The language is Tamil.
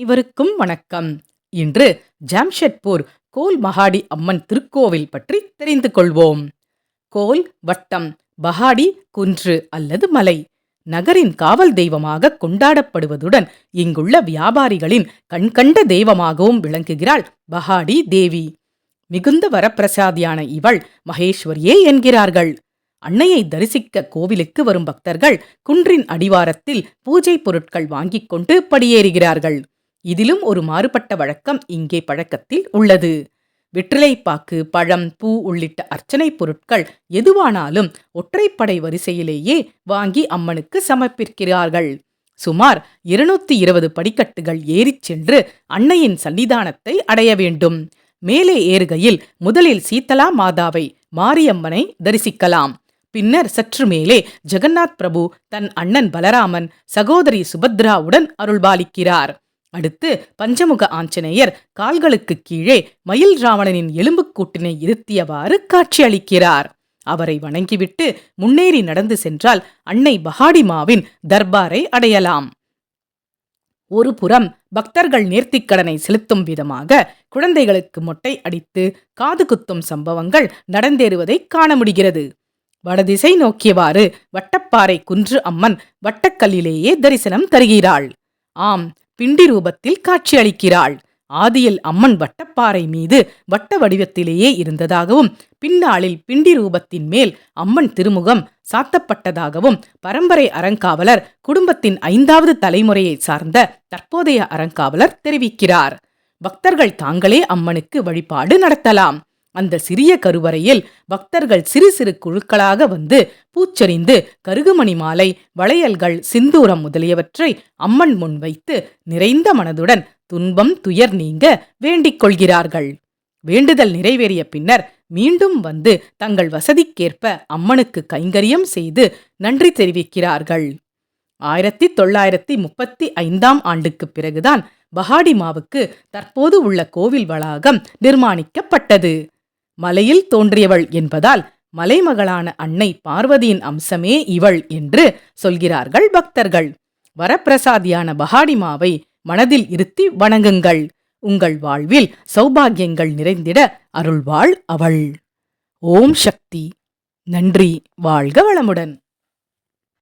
இவருக்கும் வணக்கம். இன்று ஜாம்ஷெட்பூர் கோல் மகாடி அம்மன் திருக்கோவில் பற்றி தெரிந்து கொள்வோம். கோல் வட்டம், பஹாடி குன்று அல்லது மலை. நகரின் காவல் தெய்வமாக கொண்டாடப்படுவதுடன் இங்குள்ள வியாபாரிகளின் கண்கண்ட தெய்வமாகவும் விளங்குகிறாள் பஹாடி தேவி. மிகுந்த வரப்பிரசாதியான இவள் மகேஸ்வரியே என்கிறார்கள். அன்னையை தரிசிக்க கோவிலுக்கு வரும் பக்தர்கள் குன்றின் அடிவாரத்தில் பூஜை பொருட்கள் வாங்கிக் கொண்டு படியேறுகிறார்கள். இதிலும் ஒரு மாறுபட்ட வழக்கம் இங்கே பழக்கத்தில் உள்ளது. வெற்றிலைப்பாக்கு, பழம், பூ உள்ளிட்ட அர்ச்சனை பொருட்கள் எதுவானாலும் ஒற்றைப்படை வரிசையிலேயே வாங்கி அம்மனுக்கு சமர்ப்பிக்கிறார்கள். சுமார் 220 படிக்கட்டுகள் ஏறிச் சென்று அன்னையின் சன்னிதானத்தை அடைய வேண்டும். மேலே ஏறுகையில் முதலில் சீதலா மாதாவை, மாரியம்மனை தரிசிக்கலாம். பின்னர் சற்று மேலே ஜெகநாத் பிரபு தன் அண்ணன் பலராமன், சகோதரி சுபத்ராவுடன் அருள்பாலிக்கிறார். அடுத்து பஞ்சமுக ஆஞ்சநேயர் கால்களுக்கு கீழே மயில் ராவணனின் எலும்புக்கூட்டினை இருத்தியவாறு காட்சியளிக்கிறார். அவரை வணங்கிவிட்டு முன்னேறி நடந்து சென்றால் அன்னை பஹாடிமாவின் தர்பாரை அடையலாம். ஒரு புறம் பக்தர்கள் நேர்த்திக்கடனை செலுத்தும் விதமாக குழந்தைகளுக்கு மொட்டை அடித்து காது குத்தும் சம்பவங்கள் நடந்தேறுவதை காண முடிகிறது. வடதிசை நோக்கியவாறு வட்டப்பாறை குன்று அம்மன் வட்டக்கல்லிலேயே தரிசனம் தருகிறாள். ஆம், பிண்டி ரூபத்தில் காட்சியளிக்கிறாள். ஆதியில் அம்மன் வட்டப்பாறை மீது வட்ட வடிவத்திலேயே இருந்ததாகவும் பின்னாளில் பிண்டி ரூபத்தின் மேல் அம்மன் திருமுகம் சாத்தப்பட்டதாகவும் பரம்பரை அறங்காவலர் குடும்பத்தின் 5வது தலைமுறையை சார்ந்த தற்போதைய அறங்காவலர் தெரிவிக்கிறார். பக்தர்கள் தாங்களே அம்மனுக்கு வழிபாடு நடத்தலாம். அந்த சிறிய கருவறையில் பக்தர்கள் சிறு சிறு குழுக்களாக வந்து பூச்சொரிந்து கருகுமணி மாலை, வளையல்கள், சிந்தூரம் முதலியவற்றை அம்மன் முன் வைத்து நிறைந்த மனதுடன் துன்பம் துயர் நீங்க வேண்டிக் கொள்கிறார்கள். வேண்டுதல் நிறைவேறிய பின்னர் மீண்டும் வந்து தங்கள் வசதிக்கேற்ப அம்மனுக்கு கைங்கரியம் செய்து நன்றி தெரிவிக்கிறார்கள். 1935ஆம் ஆண்டுக்கு பிறகுதான் பஹாடிமாவுக்கு தற்போது உள்ள கோவில் வளாகம் நிர்மாணிக்கப்பட்டது. மலையில் தோன்றியவள் என்பதால் மலைமகளான அன்னை பார்வதியின் அம்சமே இவள் என்று சொல்கிறார்கள் பக்தர்கள். வரப்பிரசாதியான பஹாடிமாவை மனதில் இருத்தி வணங்குங்கள். உங்கள் வாழ்வில் சௌபாகியங்கள் நிறைந்திட அருள்வாள் அவள். ஓம் சக்தி. நன்றி. வாழ்க வளமுடன்.